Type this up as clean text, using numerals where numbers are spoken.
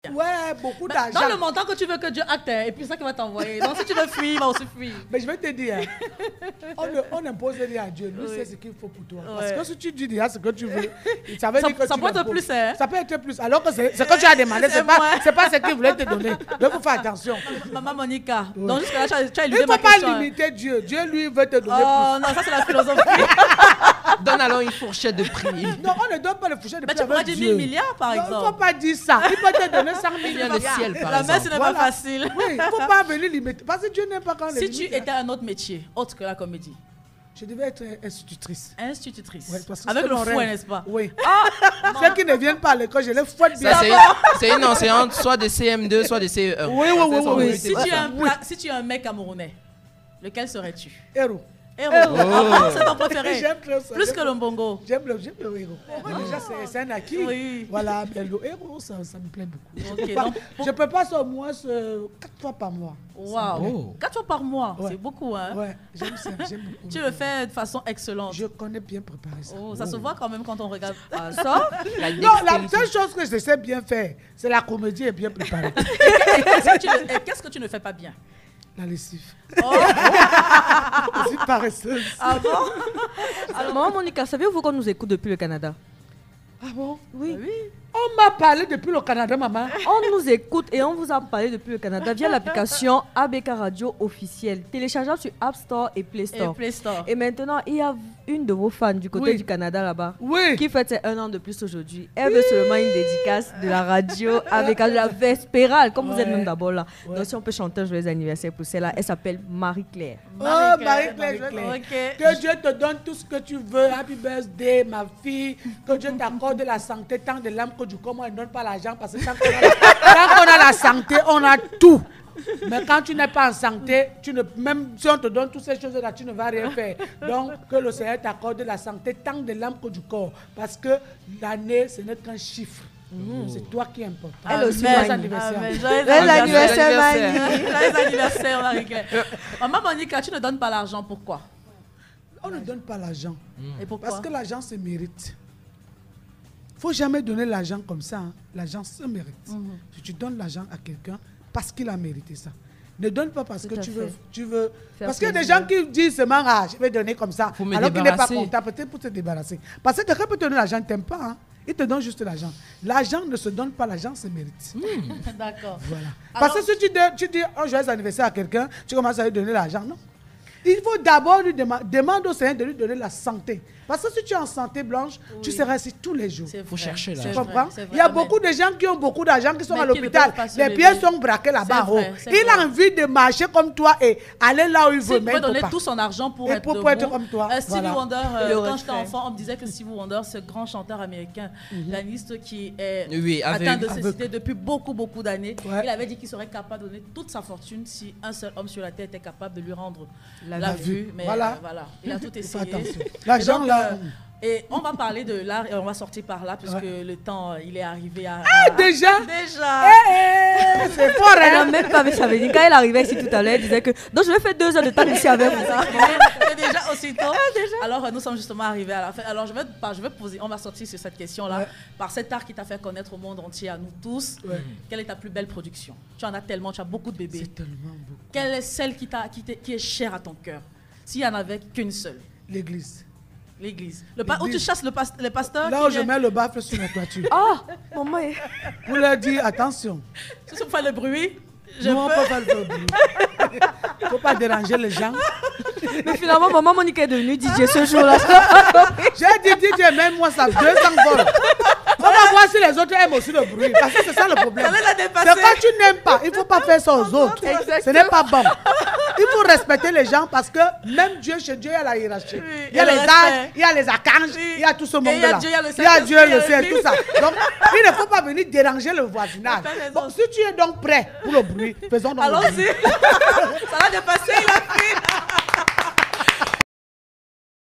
bien. Ouais, beaucoup d'argent. Dans le montant que tu veux que Dieu acte, et puis ça qu'il va t'envoyer. Donc si tu veux fuir, il va aussi fuir. Mais je vais te dire, on n'impose rien à Dieu. Lui, c'est ce qu'il faut pour toi. Parce que si tu dis déjà ce que tu veux, ça veut dire que ça peut être plus, hein? Ça peut être plus. Alors que ce que tu as demandé, c'est pas ce qu'il voulait te donner. Donc, il faut faire attention. Maman Monica, donc jusqu'à là, tu as Il éludé ne ma faut pas question. limiter Dieu. Dieu, lui, veut te donner Oh plus. non, ça c'est la philosophie. Donne alors une fourchette de prix. Non, on ne donne pas le fourchette de Mais prix tu pourras avec dire Dieu. 1000 milliards par exemple. Il ne faut pas dire ça. Il peut te donner 100 Il y a millions. le ciel, par La exemple. messe, ce n'est pas facile. Oui, il ne faut pas venir limiter. Parce que Dieu n'aime pas quand les Si tu étais un autre métier, autre que la comédie, Je devais être institutrice. institutrice, Ouais, parce que avec c'est le mon fouet, rêve. n'est-ce pas? Oui. Ceux qui ne viennent pas à l'école, je les fouette bien. Ça, c'est une enseignante soit de CM2, soit de CE1. Oui. Si tu es si tu es un mec camerounais, lequel serais-tu? Héros. Héros. Ah, c'est ton préféré. J'aime trop ça. Plus que le mbongo. J'aime le héros. Déjà, c'est un acquis. Oui. Voilà, mais le héros, ça me plaît beaucoup. Ok, donc, Je peux pas au moins 4 fois par mois. Waouh. 4 fois par mois, Ouais. c'est beaucoup, hein? Ouais, j'aime ça, j'aime beaucoup. Tu le fais de façon excellente. Je connais bien préparer ça. Oh, ça se voit quand même quand on regarde. Ça, Non, la seule chose que je sais bien faire, c'est la comédie et bien préparée. Qu'est-ce que tu ne fais pas bien? La lessive. Oh. Je suis paresseuse. Ah bon? alors, maman Monica, savez-vous qu'on nous écoute depuis le Canada? Ah bon? Oui. On m'a parlé depuis le Canada, maman. On nous écoute et on vous a parlé depuis le Canada via l'application ABK Radio officielle, téléchargeable sur App Store et Play Et Store. Play Store. Et maintenant, il y a une de vos fans du côté Oui. du Canada là-bas Oui. qui fête ses 1 an de plus aujourd'hui. Elle veut seulement une dédicace de la radio avec de la Vespérale, comme vous êtes même d'abord là. Ouais. Donc si on peut chanter un joyeux anniversaire pour celle-là, elle s'appelle Marie-Claire. Oh, Marie-Claire. Ok. Que Dieu te donne tout ce que tu veux. Happy birthday, ma fille. Que Dieu t'accorde la santé, tant de l'âme que du corps. Moi, il ne donne pas l'argent parce que tant qu'on a la santé, on a tout. Mais quand tu n'es pas en santé, même si on te donne toutes ces choses-là, tu ne vas rien faire. Donc, que le Seigneur t'accorde la santé, tant de l'âme que du corps. Parce que l'année, ce n'est qu'un chiffre. C'est toi qui est important. Elle aussi, Joyeux Mani. anniversaire. Amen. Joyeux Joyeux anniversaire, anniversaire. Mani. Joyeux anniversaire, Marie-Claire. Maman Monica, tu ne donnes pas l'argent, pourquoi? On ne donne pas l'argent. Et pourquoi? Parce que l'argent se mérite. Il ne faut jamais donner l'argent comme ça. Hein. L'argent se mérite. Si tu donnes l'argent à quelqu'un, parce qu'il a mérité ça. Ne donne pas parce Tout que à tu veux. Faire Parce qu'il y a des plaisir. gens qui disent seulement, ah, je vais donner comme ça. Faut me Alors qu'il n'est pas débarrasser. content, peut-être pour te débarrasser. Parce que quelqu'un peut te donner l'argent, il ne t'aime pas. Hein. Il te donne juste l'argent. L'argent ne se donne pas, l'argent se mérite. D'accord. Voilà. Alors- Parce que si tu dis un joyeux anniversaire à quelqu'un, tu commences à lui donner l'argent. Non. Il faut d'abord lui demander au Seigneur de lui donner la santé. Parce que si tu es en santé blanche, tu seras ici tous les jours. C'est Faut vrai, chercher c'est là. Tu vrai, comprends? c'est vrai. Il y a Amen. beaucoup de gens qui ont beaucoup d'argent, qui sont Mais à qui ne l'hôpital. peuvent pas se Les lever. pieds sont braqués là-bas C'est en haut. vrai, c'est Il a vrai. envie de marcher comme toi et aller là où il veut, S'il mais pouvait il peut donner pas. tout son argent pour Et être pour debout. être comme toi, Stevie voilà. Wonder, Le quand retrait. j'étais enfant, on me disait que Stevie Wonder, ce grand chanteur américain, pianiste qui est Oui, atteint de aveugle. cécité depuis beaucoup d'années, Ouais. il avait dit qu'il serait capable de donner toute sa fortune si un seul homme sur la terre était capable de lui rendre La la vue. vue. Mais Voilà. voilà, il a tout Fais essayé. attention. Et L'argent donc, là. et on va parler de l'art et on va sortir par là puisque le temps il est arrivé à. Ah, déjà? Déjà. C'est fort, Elle n'a hein? même pas vu ça venir. Quand elle arrivait ici tout à l'heure, elle disait que donc je vais faire 2 heures de temps ici avec vous. C'est déjà aussitôt. Alors, nous sommes justement arrivés à la fin. Alors, je vais poser, on va sortir sur cette question-là. Ouais. Par cet art qui t'a fait connaître au monde entier, à nous tous, Ouais. quelle est ta plus belle production? Tu en as tellement, tu as beaucoup de bébés. C'est tellement beau. Quelle est celle qui est chère à ton cœur? S'il n'y en avait qu'une seule, L'église. l'église. Où tu chasses les pasteurs? Là où je mets le baffle sur la toiture. Ah, maman. Pour leur dire, attention. Si tu fais le bruit, je Nous, on peux. peut pas le faire. Il ne faut pas déranger les gens. Mais finalement, maman Monica est devenue DJ ce jour-là. J'ai dit, DJ, même moi, ça 200 vols. On va voir si les autres aiment aussi le bruit. Parce que c'est ça le problème. Ça les a dépassés. C'est quand tu n'aimes pas, il ne faut pas faire ça aux autres. Ce n'est pas bon. Il faut respecter les gens parce que même Dieu, chez Dieu, il y a la hiérarchie. Oui, Il y a le les respect. anges, il y a les archanges, Oui. il y a tout ce Et il y a monde-là. Dieu, il y a le Il y a Saint-Esprit, Dieu, il y a le ciel, l'Église. tout ça. Donc, il ne faut pas venir déranger le voisinage. T'as raison. Bon, si tu es donc prêt pour le bruit, faisons donc le Allons-y. bruit. Ça l'a dépassé, il a pris.